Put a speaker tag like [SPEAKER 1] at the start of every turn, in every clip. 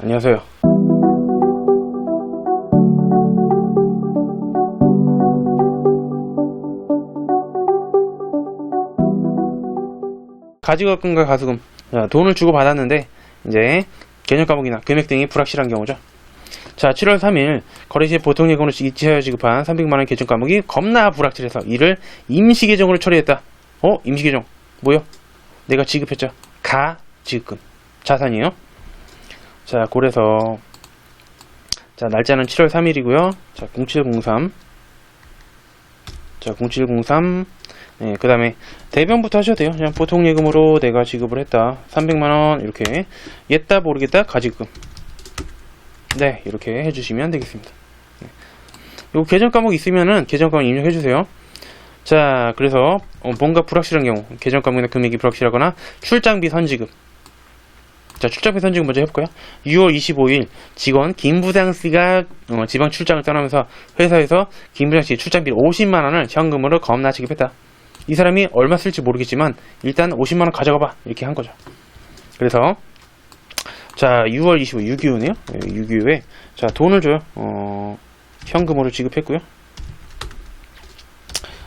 [SPEAKER 1] 안녕하세요. 가지급금과 가수금, 돈을 주고 받았는데 이제 개념 과목이나 금액 등이 불확실한 경우죠. 자, 7월 3일 거래시 보통 예금으로 이체하여 지급한 300만원 계정 과목이 겁나 불확실해서 이를 임시 계정으로 처리했다. 임시 계정 뭐요? 내가 지급했죠. 가지급금 자산이에요. 자, 그래서 자, 날짜는 7월 3일이고요. 자, 0703. 자, 0703. 네, 그 다음에 대변부터 하셔도 돼요. 그냥 보통 예금으로 내가 지급을 했다. 300만원 이렇게 옛다 모르겠다 가지금. 네, 이렇게 해주시면 되겠습니다. 네. 요 계정 과목 있으면은 계정 과목 입력해주세요. 자, 그래서 뭔가 불확실한 경우, 계정 과목이나 금액이 불확실하거나 출장비 선지급. 자, 출장비 선지급 먼저 해볼까요? 6월 25일 직원 김부장씨가 지방 출장을 떠나면서 회사에서 김부장씨 출장비 50만원을 현금으로 겁나 지급했다. 이 사람이 얼마 쓸지 모르겠지만 일단 50만원 가져가봐 이렇게 한 거죠. 그래서 자, 6월 25일 6.25네요 6.25에 자, 돈을 줘요. 현금으로 지급했고요.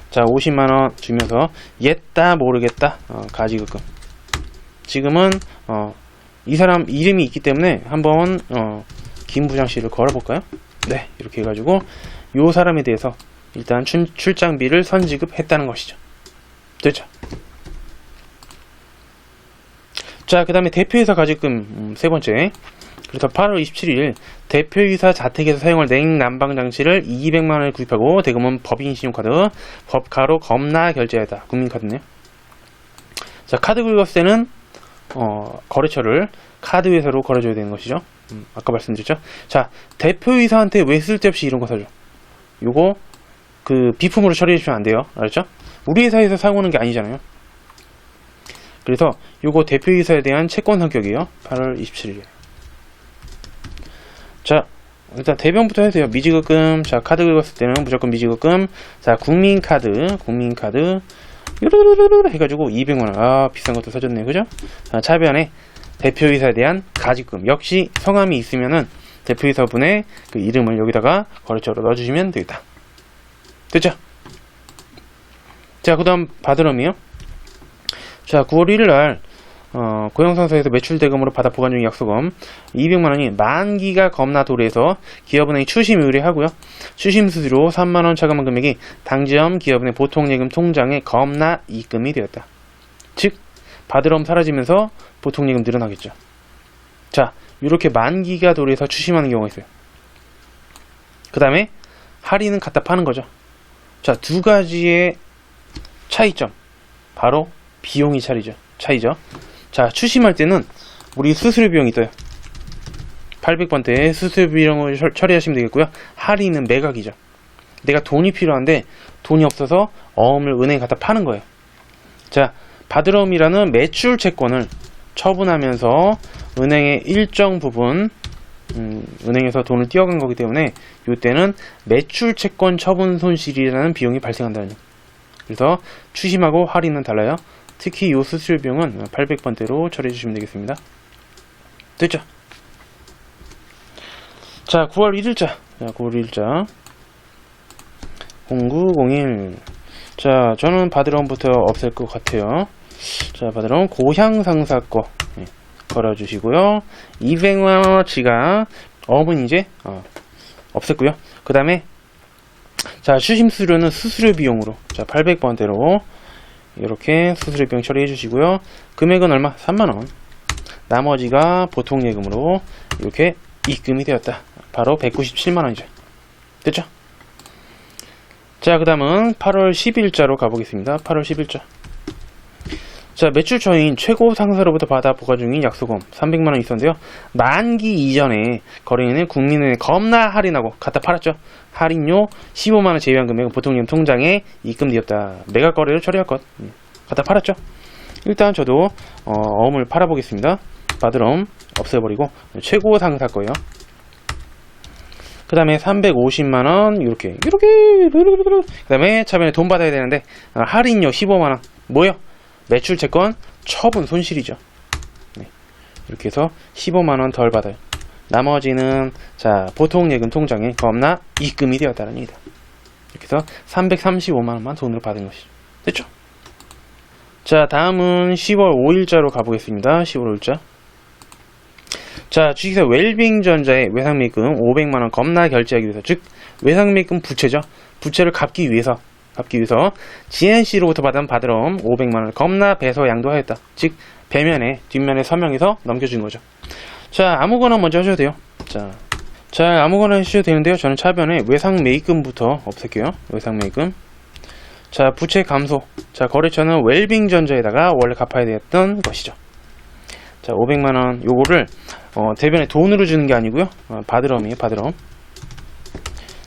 [SPEAKER 1] 자, 50만원 주면서 옛다 모르겠다 가지급금. 지금은 이 사람 이름이 있기 때문에 한번 김부장씨를 걸어볼까요? 네, 이렇게 해가지고 요 사람에 대해서 일단 출장비를 선지급했다는 것이죠. 됐죠? 자, 그 다음에 대표이사 가지금 세 번째. 그래서 8월 27일 대표이사 자택에서 사용할 냉난방장치를 200만원에 구입하고 대금은 법인 신용카드, 법카로 겁나 결제하였다. 국민카드네요. 자, 카드 긁었을 때는 거래처를 카드회사로 걸어줘야 되는 것이죠. 아까 말씀드렸죠. 자, 대표이사한테 왜 쓸데없이 이런 거 사줘? 요거 그 비품으로 처리해 주시면 안 돼요. 알았죠? 우리 회사에서 사용하는 게 아니잖아요. 그래서 요거 대표이사에 대한 채권 성격이에요. 8월 27일에. 자, 일단 대변부터 해야 돼요. 미지급금. 자, 카드 긁었을 때는 무조건 미지급금. 자, 국민카드 요르르르르 해가지고 200만원. 아, 비싼 것도 사줬네요. 그죠? 자, 차변에 대표이사에 대한 가지금. 역시 성함이 있으면은 대표이사분의 그 이름을 여기다가 거래처로 넣어주시면 되겠다. 됐죠? 자, 그 다음 바드럼이요. 자, 9월 1일날 고용상사에서 매출대금으로 받아 보관 중인 약속금 200만원이 만기가 겁나 도래해서 기업은행이 추심 의뢰하고요. 추심 수수료 3만원 차감한 금액이 당지점 기업은행 보통예금 통장에 겁나 입금이 되었다. 즉 바드럼 사라지면서 보통예금 늘어나겠죠. 자, 이렇게 만기가 도래해서 추심하는 경우가 있어요. 그 다음에 할인은 갖다 파는 거죠. 자, 두 가지의 차이점, 바로 비용이 차이죠. 자, 추심할 때는 우리 수수료 비용이 있어요. 800번대 수수료 비용을 처리하시면 되겠고요. 할인은 매각이죠. 내가 돈이 필요한데 돈이 없어서 어음을 은행에 갖다 파는 거예요. 자, 바드럼이라는 매출 채권을 처분하면서 은행의 일정 부분 은행에서 돈을 띄어간 거기 때문에 이때는 매출 채권 처분 손실이라는 비용이 발생한다는 거예요. 그래서 추심하고 할인은 달라요. 특히 이 수수료 비용은 800번대로 처리해 주시면 되겠습니다. 됐죠? 자, 9월 1일자. 자, 9월 1일자. 0901. 자, 저는 바드럼부터 없앨 것 같아요. 자, 바드럼 고향상사 거 걸어주시고요. 200만원어치가 어음은 이제 없앴고요. 그 다음에 자, 추심 수수료는 수수료 비용으로 자, 800번대로 이렇게 수수료 비용 처리해 주시고요. 금액은 얼마? 3만원. 나머지가 보통 예금으로 이렇게 입금이 되었다. 바로 197만원이죠. 됐죠? 자, 그 다음은 8월 10일자로 가보겠습니다. 8월 10일자. 자, 매출 처인 최고 상사로부터 받아 보관 중인 약속금 300만원 있었는데요. 만기 이전에 거래인은 국민은행 겁나 할인하고 갖다 팔았죠. 할인료 15만원 제외한 금액은 보통예금 통장에 입금되었다. 매각 거래를 처리할 것 갖다 팔았죠. 일단 저도 어음을 팔아보겠습니다. 바드럼 없애버리고 최고 상사 거예요. 그 다음에 350만원 이렇게 그 다음에 차변에 돈 받아야 되는데 할인료 15만원 뭐요? 매출 채권 처분 손실이죠. 네. 이렇게 해서 15만원 덜 받아요. 나머지는 자 보통 예금 통장에 겁나 입금이 되었다는 얘기다. 이렇게 해서 335만원만 돈으로 받은 것이죠. 됐죠? 자, 다음은 10월 5일자로 가보겠습니다. 10월 5일자. 자, 주식회사 웰빙전자의 외상매입금 500만원 겁나 결제하기 위해서, 즉 외상매입금 부채죠. 부채를 갚기 위해서 GNC로부터 받은 바드럼 500만원을 겁나 배서 양도하였다. 즉 배면에 뒷면에 서명해서 넘겨준 거죠. 자, 아무거나 먼저 하셔도 돼요. 자, 아무거나 하셔도 되는데요. 저는 차변에 외상매입금부터 없앨게요. 외상매입금. 자, 부채 감소. 자, 거래처는 웰빙전자에다가 원래 갚아야 되었던 것이죠. 자, 500만원 요거를 대변에 돈으로 주는 게 아니고요. 바드럼이에요. 바드럼.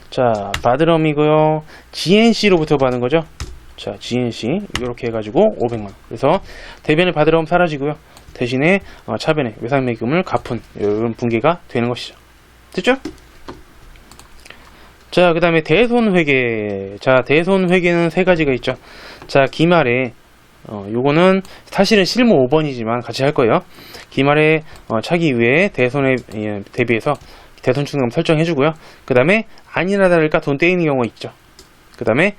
[SPEAKER 1] 자, 바드럼이고요. GNC로부터 받은 거죠. 자, GNC 이렇게 해가지고 500만원. 그래서 대변에 바드럼 사라지고요. 대신에 차변에 외상매입금을 갚은 이런 분계가 되는 것이죠. 됐죠? 자, 그 다음에 대손회계. 자, 대손회계는 세 가지가 있죠. 자, 기말에 요거는 사실은 실무 5번이지만 같이 할 거예요. 기말에 차기 위해 대손에 대비해서 대손 충당금 설정해주고요. 그 다음에 아니나 다를까 돈 떼이는 경우가 있죠. 그 다음에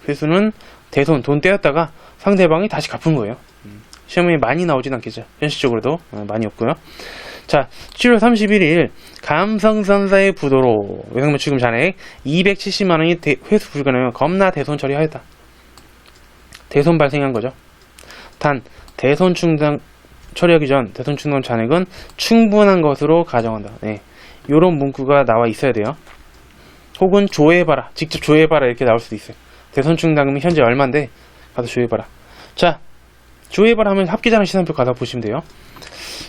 [SPEAKER 1] 회수는 대손 돈 떼었다가 상대방이 다시 갚은 거예요. 시험에 많이 나오진 않겠죠. 현실적으로도 많이 없고요. 자, 7월 31일 감성선사의 부도로 외상매출금 잔액 270만원이 회수 불가능하여 겁나 대손 처리하였다. 대손 발생한 거죠. 단 대손 충당 처리하기 전 대손 충당 잔액은 충분한 것으로 가정한다. 네, 요런 문구가 나와 있어야 돼요. 혹은 조회해봐라, 직접 조회해봐라 이렇게 나올 수도 있어요. 대손 충당금이 현재 얼마인데 가서 조회해봐라. 자, 조회해봐라 하면 합계자랑 시산표 가서 보시면 돼요.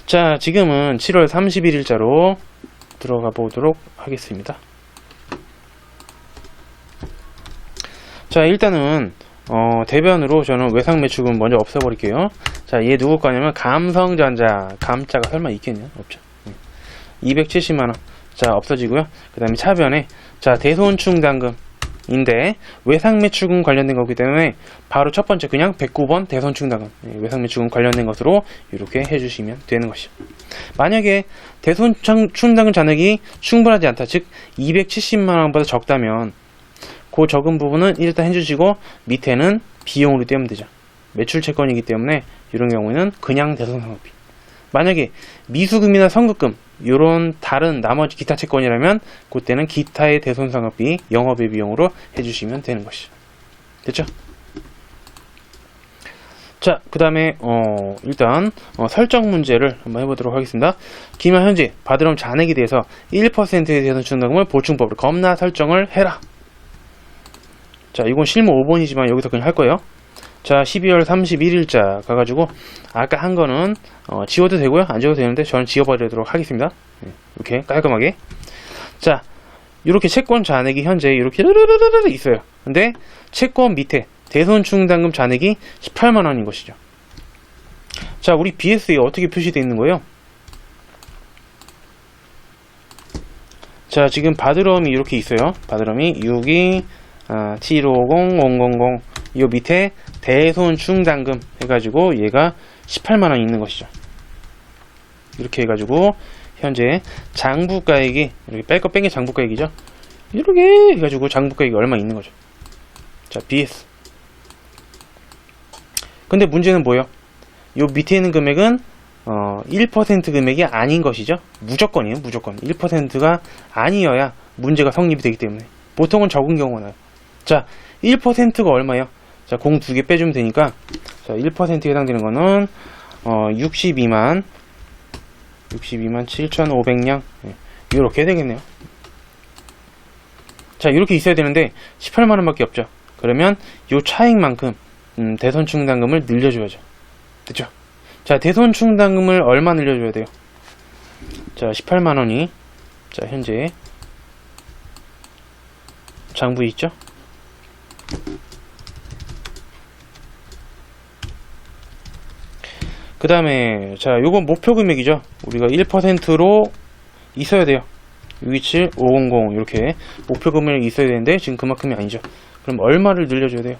[SPEAKER 1] 자, 지금은 7월 31일자로 들어가 보도록 하겠습니다. 자, 일단은 대변으로 저는 외상매출금 먼저 없애버릴게요. 자, 얘 누구 거냐면 감성전자. 감자가 설마 있겠냐? 없죠. 270만원. 자, 없어지고요. 그 다음에 차변에 자, 대손충당금인데 외상매출금 관련된 거기 때문에 바로 첫 번째 그냥 109번 대손충당금, 외상매출금 관련된 것으로 이렇게 해주시면 되는 것이죠. 만약에 대손충당금 잔액이 충분하지 않다, 즉 270만원보다 적다면 그 적은 부분은 일단 해주시고 밑에는 비용으로 떼면 되죠. 매출 채권이기 때문에 이런 경우에는 그냥 대손상각비. 만약에 미수금이나 선급금 이런 다른 나머지 기타 채권이라면 그때는 기타의 대손상각비 영업의 비용으로 해주시면 되는 것이죠. 됐죠? 자, 그 다음에 일단 설정 문제를 한번 해보도록 하겠습니다. 기말 현재 바드럼 잔액에 대해서 1%에 대해서 충당금을 보충법으로 겁나 설정을 해라. 자, 이건 실무 5번이지만 여기서 그냥 할 거예요. 자, 12월 31일자 가가지고 아까 한 거는 지워도 되고요, 안 지워도 되는데 저는 지워버리도록 하겠습니다. 이렇게 깔끔하게. 자, 이렇게 채권 잔액이 현재 이렇게 있어요. 근데 채권 밑에 대손충당금 잔액이 18만원인 것이죠. 자, 우리 BS에 어떻게 표시되어 있는 거예요? 자, 지금 바드럼이 이렇게 있어요. 바드럼이 62 750 000 이 밑에 대손충당금 해가지고 얘가 18만원 있는 것이죠. 이렇게 해가지고 현재 장부가액이 이렇게 뺄 거 뺀 게 장부가액이죠. 이렇게 해가지고 장부가액이 얼마 있는 거죠. 자, BS. 근데 문제는 뭐예요? 요 밑에 있는 금액은 1% 금액이 아닌 것이죠. 무조건이에요. 무조건 1%가 아니어야 문제가 성립이 되기 때문에 보통은 적은 경우가 나요. 자, 1%가 얼마예요? 자, 공 2개 빼주면 되니까, 자, 1%에 해당되는 거는 62만 7,500냥 이렇게 되겠네요. 자, 이렇게 있어야 되는데 18만원 밖에 없죠. 그러면 요 차익만큼 대손충당금을 늘려줘야죠. 됐죠? 자, 대손충당금을 얼마 늘려줘야 돼요? 자, 18만원이 자, 현재 장부에 있죠? 그 다음에 자, 요건 목표 금액이죠. 우리가 1%로 있어야 돼요. 627 500 이렇게 목표 금액이 있어야 되는데 지금 그만큼이 아니죠. 그럼 얼마를 늘려줘야 돼요?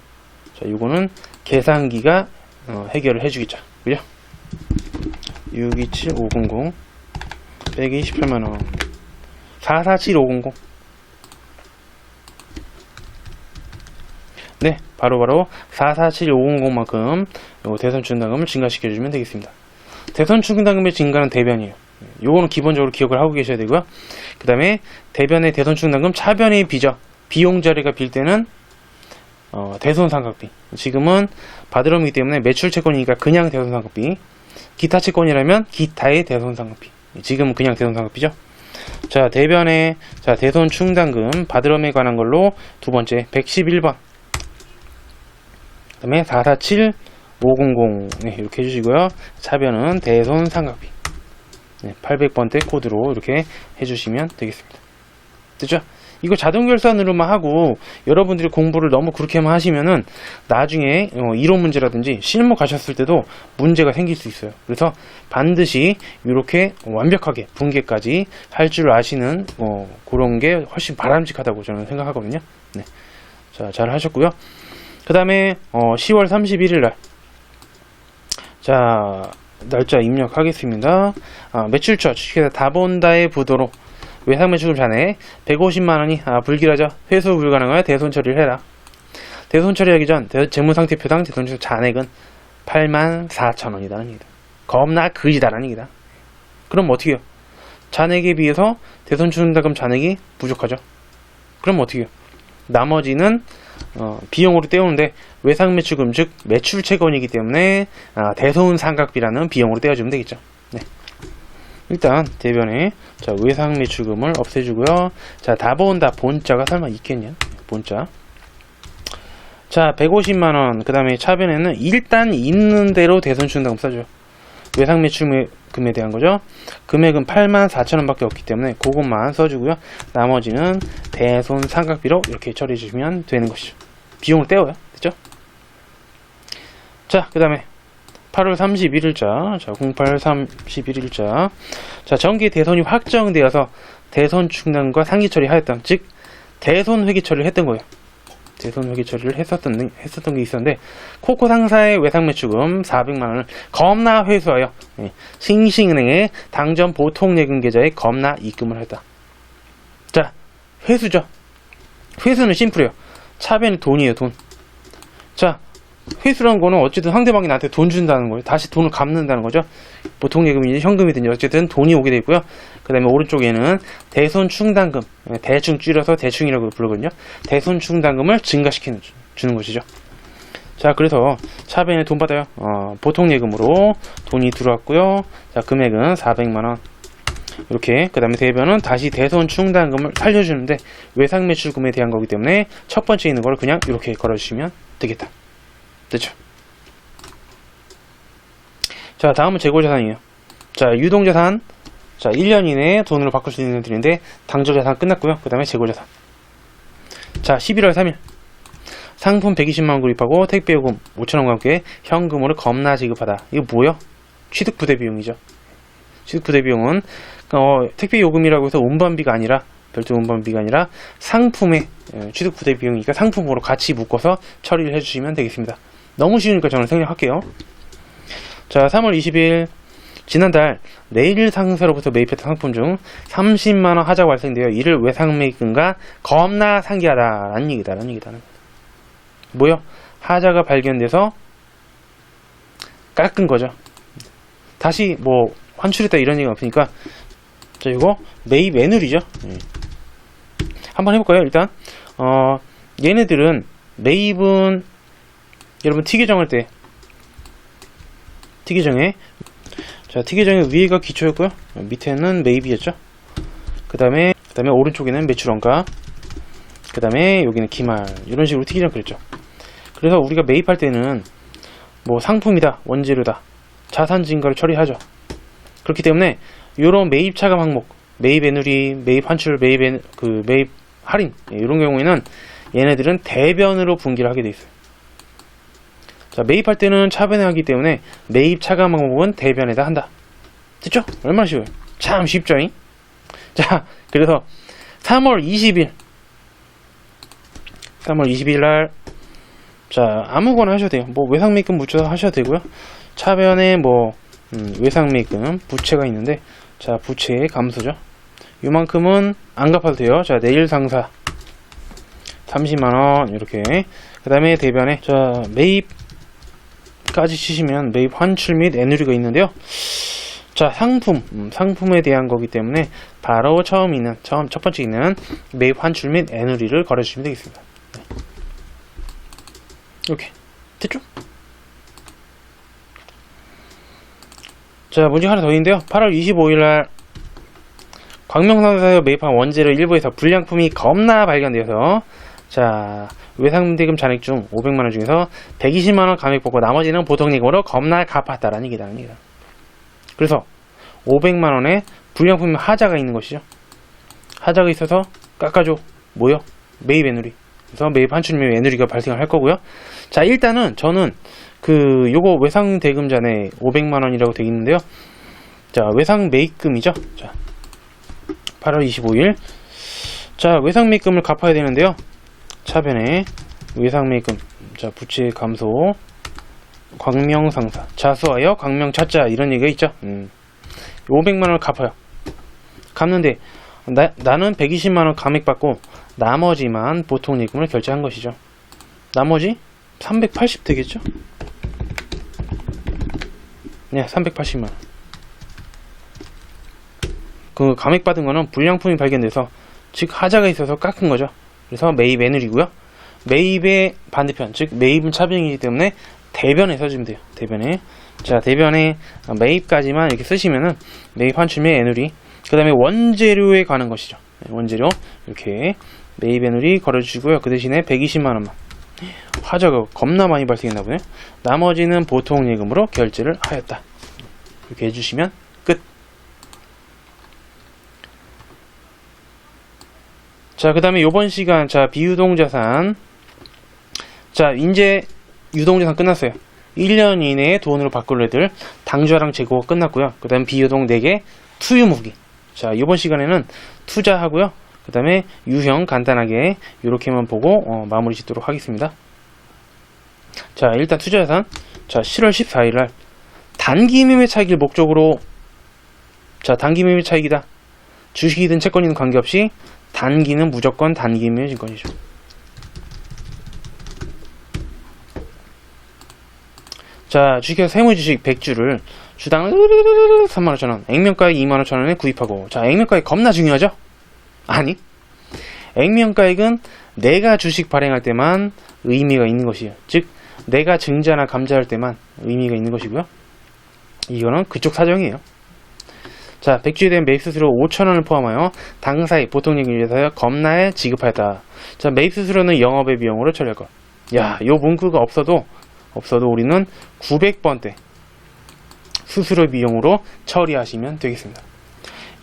[SPEAKER 1] 자, 요거는 계산기가 해결을 해주겠죠. 그죠? 627 500 빼기 18만원 447500. 네, 바로바로 447500만큼 대손 충당금을 증가시켜주면 되겠습니다. 대손 충당금의 증가는 대변이에요. 요거는 기본적으로 기억을 하고 계셔야 되고요. 그 다음에 대변의 대손 충당금, 차변의 비죠. 비용 자리가 빌 때는 대손 삼각비. 지금은 바드럼이기 때문에 매출 채권이니까 그냥 대손 삼각비. 기타 채권이라면 기타의 대손 삼각비. 지금은 그냥 대손 삼각비죠. 자, 대변의 대손 충당금 바드럼에 관한 걸로 두 번째 111번. 그 다음에 447500 네, 이렇게 해주시고요. 차변은 대손 삼각비. 네, 800번대 코드로 이렇게 해주시면 되겠습니다. 됐죠? 이거 자동 결산으로만 하고 여러분들이 공부를 너무 그렇게만 하시면은 나중에 이론 문제라든지 실무 가셨을 때도 문제가 생길 수 있어요. 그래서 반드시 이렇게 완벽하게 분계까지 할 줄 아시는 그런 게 훨씬 바람직하다고 저는 생각하거든요. 네. 자, 잘 하셨고요. 그 다음에 10월 31일 날 자, 날짜 입력하겠습니다. 매출처 주식회사 다본다의 부도로 외상매출금 잔액 150만원이 불길하죠. 회수 불가능하여 대손 처리를 해라. 대손 처리하기 전 재무상태표상 대손 잔액은 84,000원이다는 얘기다. 겁나 그지다라는 얘기다. 그럼 어떻게 해요? 잔액에 비해서 대손 충당금 잔액이 부족하죠. 그럼 어떻게 해요? 나머지는 비용으로 떼우는데 외상매출금 즉 매출 채권이기 때문에 대손 삼각비라는 비용으로 떼어주면 되겠죠. 네. 일단 대변에 외상매출금을 없애주고요. 자, 다본다 본자가 설마 있겠냐? 본자. 자, 150만원. 그 다음에 차변에는 일단 있는 대로 대손 충당금 써줘요. 외상매출금에 대한 거죠. 금액은 84,000원 밖에 없기 때문에 그것만 써주고요. 나머지는 대손 삼각비로 이렇게 처리해 주시면 되는 것이죠. 비용을 떼어요. 됐죠? 자, 그 다음에 8월 31일자, 08 31일자, 자, 정기 대손이 확정되어서 대손 충당과 상기 처리하였던, 즉 대손 회계 처리를 했던 거예요. 대손 회계 처리를 했었던 게 있었는데, 코코 상사의 외상매출금 400만원을 겁나 회수하여 싱싱은행의 당전 보통예금 계좌에 겁나 입금을 했다. 자, 회수죠. 회수는 심플해요. 차변이 돈이에요, 돈. 자, 회수라는 거는 어쨌든 상대방이 나한테 돈 준다는 거예요. 다시 돈을 갚는다는 거죠. 보통 예금이든지 현금이든지 어쨌든 돈이 오게 되고요. 그 다음에 오른쪽에는 대손 충당금, 대충 줄여서 대충이라고 부르거든요. 대손 충당금을 증가시키는 주는 것이죠. 자, 그래서 차변에 돈 받아요. 보통 예금으로 돈이 들어왔고요. 자, 금액은 400만원. 이렇게. 그 다음에 대변은 다시 대손 충당금을 살려주는데 외상매출금에 대한 거기 때문에 첫 번째 있는 걸 그냥 이렇게 걸어주시면 되겠다. 됐죠? 자, 다음은 재고자산이에요. 자, 유동자산. 자, 1년 이내에 돈으로 바꿀 수 있는 애들인데 당조자산 끝났고요. 그 다음에 재고자산. 자, 11월 3일 상품 120만원 구입하고 택배요금 5,000원과 함께 현금으로 겁나 지급하다. 이거 뭐요? 취득부대 비용이죠. 취득부대 비용은 택배요금이라고 해서 운반비가 아니라 별도 운반비가 아니라 상품의 취득부대 비용이니까 상품으로 같이 묶어서 처리를 해주시면 되겠습니다. 너무 쉬우니까 저는 생략할게요. 자, 3월 20일 지난달 내일 상사로부터 매입했던 상품 중 30만원 하자가 발생되어 이를 외상매입금과 겁나 상기하다 라는 얘기다. 뭐요? 하자가 발견돼서 깎은 거죠. 다시 뭐 환출했다 이런 얘기가 없으니까 자, 이거 매입 애눌이죠. 한번 해볼까요? 일단 얘네들은 매입은 여러분 T계정할 때 T계정에 위에가 기초였고요. 밑에는 매입이었죠. 그 다음에 오른쪽에는 매출원가, 그 다음에 여기는 기말, 이런 식으로 T계정 그렸죠. 그래서 우리가 매입할 때는 뭐 상품이다, 원재료다, 자산 증가를 처리하죠. 그렇기 때문에 이런 매입 차감 항목, 매입 애누리, 매입 환출, 매입 할인 이런 경우에는 얘네들은 대변으로 분기를 하게 돼 있어요. 자, 매입할 때는 차변에 하기 때문에 매입 차감 항목은 대변에다 한다. 됐죠? 얼마나 쉬워요. 참 쉽죠? 자, 그래서 3월 20일 날 자, 아무거나 하셔도 돼요. 뭐 외상매입금 묻혀서 하셔도 되고요. 차변에 뭐 외상매입금 부채가 있는데 자, 부채 감소죠. 요만큼은 안 갚아도 돼요. 자, 내일 상사 30만원 이렇게. 그 다음에 대변에 자, 매입까지 치시면 매입 환출 및 애누리가 있는데요. 자, 상품에 대한 거기 때문에 바로 첫 번째 있는 매입 환출 및 애누리를 걸어주시면 되겠습니다. 네. 이렇게 됐죠? 자, 문제 하나 더 있는데요. 8월 25일날 광명상사에서 매입한 원재료 일부에서 불량품이 겁나 발견되어서 자, 외상대금 잔액 중 500만원 중에서 120만원 감액받고 나머지는 보통예금으로 겁나 갚았다라는 얘기다. 그래서 500만원에 불량품 하자가 있는 것이죠. 하자가 있어서 깎아줘. 뭐요? 매입 애누리. 그래서 매입 환출 및 애누리가 발생을 할 거고요. 자, 일단은 저는 요거 외상 대금 잔액 500만원이라고 되어 있는데요. 자, 외상 매입금이죠. 자, 8월 25일. 자, 외상 매입금을 갚아야 되는데요. 차변에 외상 매입금. 자, 부채 감소. 광명상사. 자수하여 광명차자. 이런 얘기가 있죠. 500만원을 갚아요. 갚는데, 나는 120만원 감액받고, 나머지만 보통 예금을 결제한 것이죠. 나머지 380 되겠죠? 네, 380만원. 그 감액받은 거는 불량품이 발견돼서, 즉 하자가 있어서 깎은 거죠. 그래서 매입 애누리고요. 매입의 반대편, 즉 매입은 차변이기 때문에 대변에 써주면 돼요. 대변에. 자, 대변에 매입까지만 이렇게 쓰시면은 매입 환출 및 애누리. 그 다음에 원재료에 관한 것이죠. 원재료. 이렇게 매입 애누리 걸어주시고요. 그 대신에 120만원만. 하자가 겁나 많이 발생했나 보네. 나머지는 보통 예금으로 결제를 하였다. 이렇게 해주시면 끝. 자, 그 다음에 요번 시간, 자, 비유동자산. 자, 이제 유동자산 끝났어요. 1년 이내에 돈으로 바꿀 애들 당좌랑 재고가 끝났고요. 그 다음에 비유동 4개, 투유무기. 자, 이번 시간에는 투자하고요. 그 다음에 유형 간단하게 이렇게만 보고 마무리 짓도록 하겠습니다. 자, 일단 투자자산. 자, 7월 14일날 단기 매매 차익을 목적으로, 자, 단기 매매 차익이다. 주식이든 채권이든 관계없이 단기는 무조건 단기 매매 증권이죠. 자, 주식회사 세무주식 100주를 주당 35,000원, 액면가액 25,000원에 구입하고. 자, 액면가액 겁나 중요하죠? 아니, 액면가액은 내가 주식 발행할 때만 의미가 있는 것이에요. 즉, 내가 증자나 감자할 때만 의미가 있는 것이고요. 이거는 그쪽 사정이에요. 자, 100주에 대한 매입 수수료 5,000원을 포함하여 당사의 보통 예금에 의해서 겁나에 지급하였다. 자, 매입 수수료는 영업의 비용으로 처리할 것. 야, 요 문구가 없어도 우리는 900번대 수수료 비용으로 처리하시면 되겠습니다.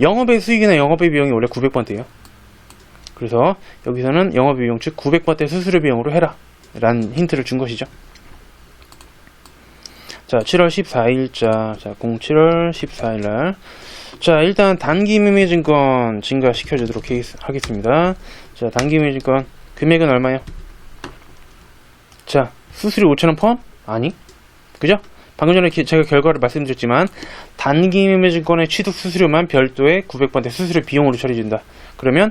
[SPEAKER 1] 영업의 수익이나 영업의 비용이 원래 900번대예요. 그래서 여기서는 영업의 비용, 즉 900번대 수수료 비용으로 해라 라는 힌트를 준 것이죠. 자, 7월 14일자, 자, 07월 14일날. 자, 일단 단기 매매 증권 증가시켜 주도록 하겠습니다. 자, 단기 매매 증권 금액은 얼마요? 자, 수수료 5,000원 포함? 아니, 그죠? 방금 전에 제가 결과를 말씀드렸지만 단기 매매 증권의 취득 수수료만 별도의 900번대 수수료 비용으로 처리해준다. 그러면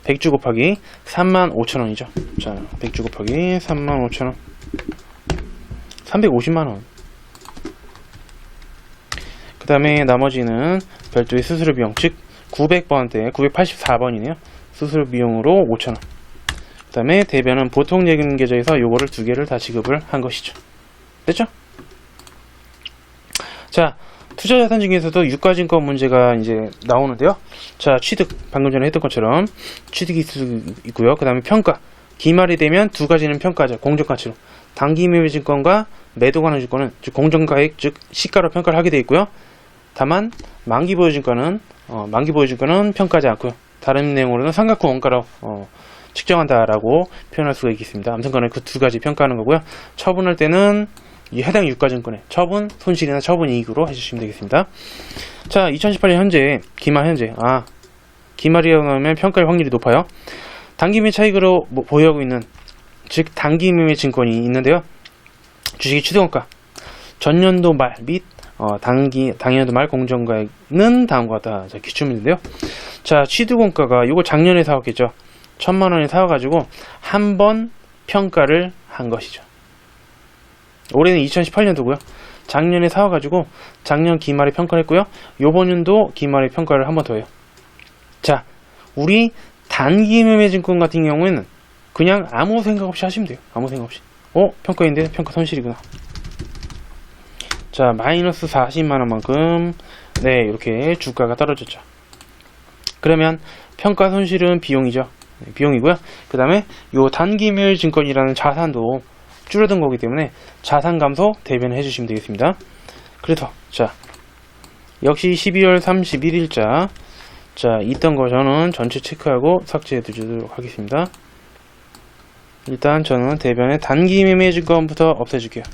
[SPEAKER 1] 100주 곱하기 35,000원이죠. 자, 100주 곱하기 35,000원 350만원. 그 다음에 나머지는 별도의 수수료 비용, 즉 900번대 984번이네요 수수료 비용으로 5,000원. 그 다음에 대변은 보통 예금 계좌에서 요거를 2개를 다 지급을 한 것이죠. 됐죠? 자, 투자자산 중에서도 유가증권 문제가 이제 나오는데요. 자, 취득, 방금 전에 했던 것처럼 취득이 있고요. 그 다음에 평가, 기말이 되면 2가지는 평가죠. 공정가치로. 단기 매매 증권과 매도 가능 증권은 즉 공정가액, 즉 시가로 평가를 하게 되어 있고요. 다만 만기 보유 증권은 평가하지 않고요. 다른 내용으로는 삼각후 원가로 측정한다라고 표현할 수가 있겠습니다. 아무튼간에 그 2가지 평가하는 거고요. 처분할 때는 이 해당 유가증권의 처분, 손실이나 처분 이익으로 해주시면 되겠습니다. 자, 2018년 현재, 기말 현재, 기말이라고 하면 평가할 확률이 높아요. 단기 매매 차익으로 보유하고 있는, 즉 단기 매매 증권이 있는데요. 주식의 취득원가, 전년도 말 및 당연도 말 공정가액은 다음과 같다. 자, 기출문인데요. 자, 취득원가가 요거 작년에 사왔겠죠. 1000만원에 사와가지고 한 번 평가를 한 것이죠. 올해는 2018년도고요. 작년에 사와가지고 작년 기말에 평가를 했고요. 요번 연도 기말에 평가를 한 번 더 해요. 자, 우리 단기매매증권 같은 경우에는 그냥 아무 생각 없이 하시면 돼요. 아무 생각 없이. 평가인데 평가 손실이구나. 자, 마이너스 40만원만큼 네, 이렇게 주가가 떨어졌죠. 그러면 평가 손실은 비용이죠. 네, 비용이고요. 그 다음에 요 단기매매증권이라는 자산도 줄어든 거기 때문에 자산 감소 대변을 해주시면 되겠습니다. 그래서 자, 역시 12월 31일자 자, 있던 거 저는 전체 체크하고 삭제해 두도록 하겠습니다. 일단 저는 대변의 단기매매증권부터 없애줄게요.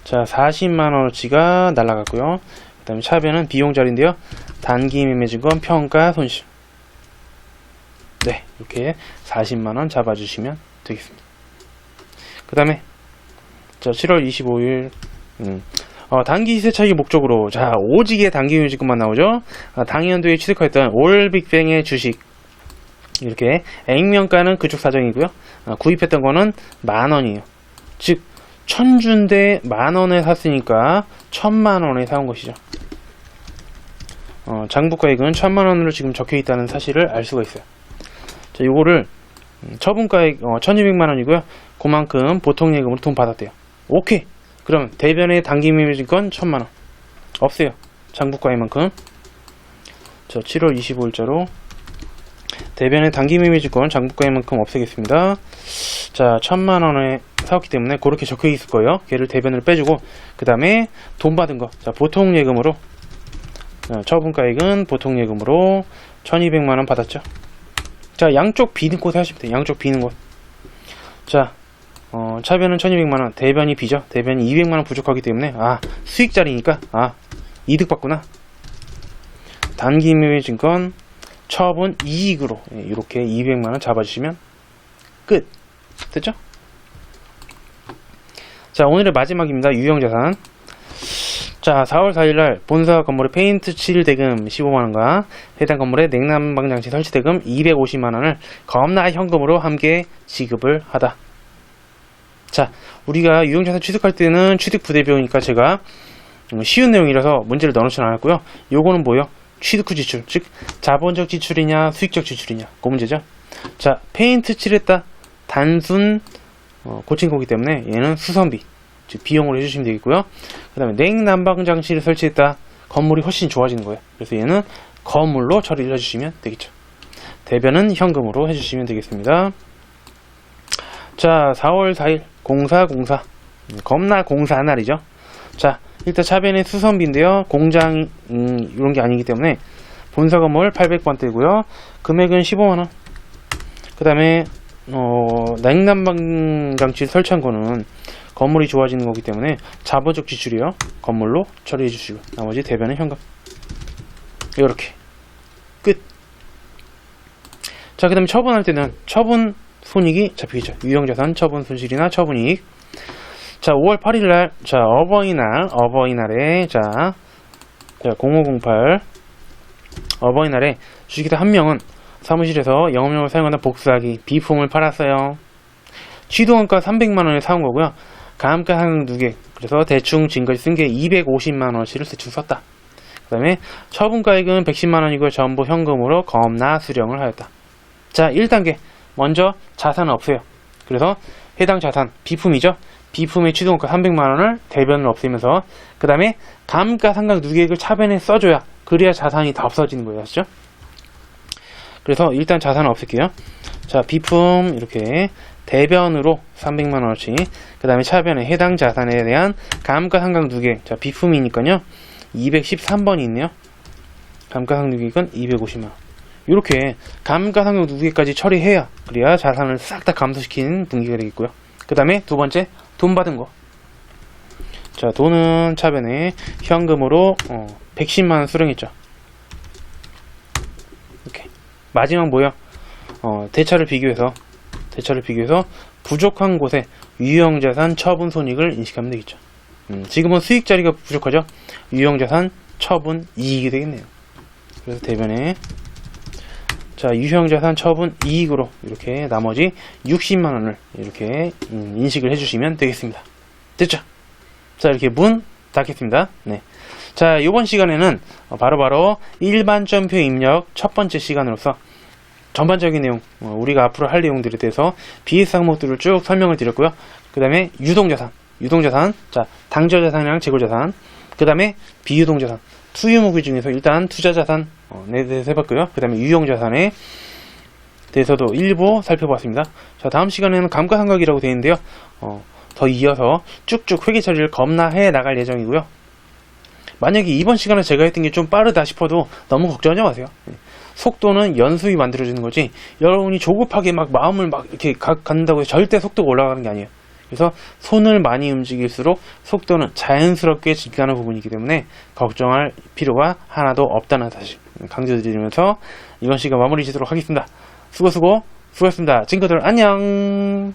[SPEAKER 1] 자, 40만원어치가 날라갔고요. 그 다음에 차변은 비용자리인데요. 단기매매증권 평가 손실. 네, 이렇게 40만원 잡아주시면 되겠습니다. 그 다음에 자, 7월 25일 단기 시세 차익 목적으로 자, 오직의 단기매매증권만 나오죠. 당연도에 취득하였던 올빅뱅의 주식 이렇게 액면가는 그쪽 사정이고요. 구입했던 거는 만원이에요. 즉 1000주인데 만원에 샀으니까 1000만원에 사온 것이죠. 장부가액은 1000만원으로 지금 적혀있다는 사실을 알 수가 있어요. 자, 요거를 처분가액 1200만원이고요. 그만큼 보통예금으로 돈 받았대요. 오케이. 그럼 대변의 단기매매증권 1000만원 없애요. 장부가액만큼. 자, 7월 25일자로 대변의 단기매매증권 장부가액만큼 없애겠습니다. 자, 1000만원에 사왔기 때문에 그렇게 적혀 있을 거예요. 걔를 대변을 빼주고 그 다음에 돈 받은 거 자, 보통예금으로 처분가액은 보통예금으로 1200만원 받았죠. 자, 양쪽 비는 곳에 하시면 돼요. 양쪽 비는 곳. 자, 차변은 1200만원, 대변이 비죠. 대변이 200만원 부족하기 때문에 수익자리니까 이득 받구나. 단기매매증권 처분 이익으로 이렇게 200만원 잡아주시면 끝. 됐죠? 자, 오늘의 마지막입니다. 유형자산. 자, 4월 4일날 본사 건물의 페인트 칠 대금 15만원과 해당 건물의 냉난방장치 설치 대금 250만원을 겁나 현금으로 함께 지급을 하다. 자, 우리가 유형자산 취득할 때는 취득 부대비용이니까 제가 쉬운 내용이라서 문제를 넣어놓지는 않았고요. 요거는 뭐예요? 취득 후 지출, 즉 자본적 지출이냐 수익적 지출이냐 그 문제죠. 자, 페인트 칠했다 단순 고친 거기 때문에 얘는 수선비, 즉 비용으로 해주시면 되겠고요. 그 다음에 냉난방 장치를 설치했다, 건물이 훨씬 좋아지는 거예요. 그래서 얘는 건물로 처리를 해주시면 되겠죠. 대변은 현금으로 해주시면 되겠습니다. 자, 4월 4일 공사 겁나 공사한 날이죠. 자, 일단 차변의 수선비인데요. 공장 이런 게 아니기 때문에 본사 건물 800번대고요. 금액은 15만원. 그 다음에 냉난방 장치 설치한 거는 건물이 좋아지는 거기 때문에 자본적 지출이요. 건물로 처리해 주시고 나머지 대변은 현금. 이렇게 끝. 자, 그 다음에 처분할 때는 처분 손익이 잡히겠죠. 유형자산 처분 손실이나 처분이익. 자, 5월 8일날 자, 어버이날에 자 0508 어버이날에 주식회사 한 명은 사무실에서 영업용으로 사용하는 복사기 비품을 팔았어요. 취득원가 300만원에 사온 거고요. 감가 상각 누계, 그래서 대충 지금까지 쓴 게 250만원어치를 대충 썼다. 그 다음에 처분가액은 110만원이고요. 전부 현금으로 겁나 수령을 하였다. 자, 1단계 먼저 자산을 없애요. 그래서 해당 자산 비품이죠. 비품의 취득원가 300만원을 대변을 없애면서 그 다음에 감가상각 누계액을 차변에 써줘야 그래야 자산이 다 없어지는 거예요. 아시죠? 그래서 일단 자산을 없앨게요. 자, 비품 이렇게 대변으로 300만원어치, 그 다음에 차변에 해당 자산에 대한 감가상각 누계액, 자, 비품이니까요 213번이 있네요. 감가상각 누계액은 250만원. 이렇게 감가상각 누계까지 처리해야 그래야 자산을 싹 다 감소시키는 분기가 되겠고요. 그 다음에 두 번째 돈 받은 거. 자, 돈은 차변에 현금으로 110만원 수령했죠. 이렇게 마지막 뭐예요? 대차를 비교해서 부족한 곳에 유형자산 처분 손익을 인식하면 되겠죠. 지금은 수익 자리가 부족하죠. 유형자산, 처분, 이익이 되겠네요. 그래서 대변에 자, 유형자산, 처분, 이익으로 이렇게 나머지 60만원을 이렇게 인식을 해주시면 되겠습니다. 됐죠? 자, 이렇게 문 닫겠습니다. 네. 자, 이번 시간에는 바로바로 일반점표 입력 첫 번째 시간으로서 전반적인 내용, 우리가 앞으로 할 내용들에 대해서 BS 항목들을 쭉 설명을 드렸고요. 그 다음에 유동자산, 자, 당좌자산이랑 재고자산, 그 다음에 비유동자산, 투유목의 중에서 일단 투자자산 에 대해서 해봤고요. 그 다음에 유형자산에 대해서도 일부 살펴봤습니다. 자, 다음 시간에는 감가상각이라고 되어 있는데요. 더 이어서 쭉쭉 회계 처리를 겁나해 나갈 예정이고요. 만약에 이번 시간에 제가 했던 게 좀 빠르다 싶어도 너무 걱정하지 마세요. 속도는 연수이 만들어지는 거지, 여러분이 조급하게 막 마음을 막 이렇게 갖는다고 해서 절대 속도가 올라가는 게 아니에요. 그래서 손을 많이 움직일수록 속도는 자연스럽게 증가하는 부분이기 때문에 걱정할 필요가 하나도 없다는 사실 강조드리면서 이번 시간 마무리 짓도록 하겠습니다. 수고했습니다. 친구들 안녕.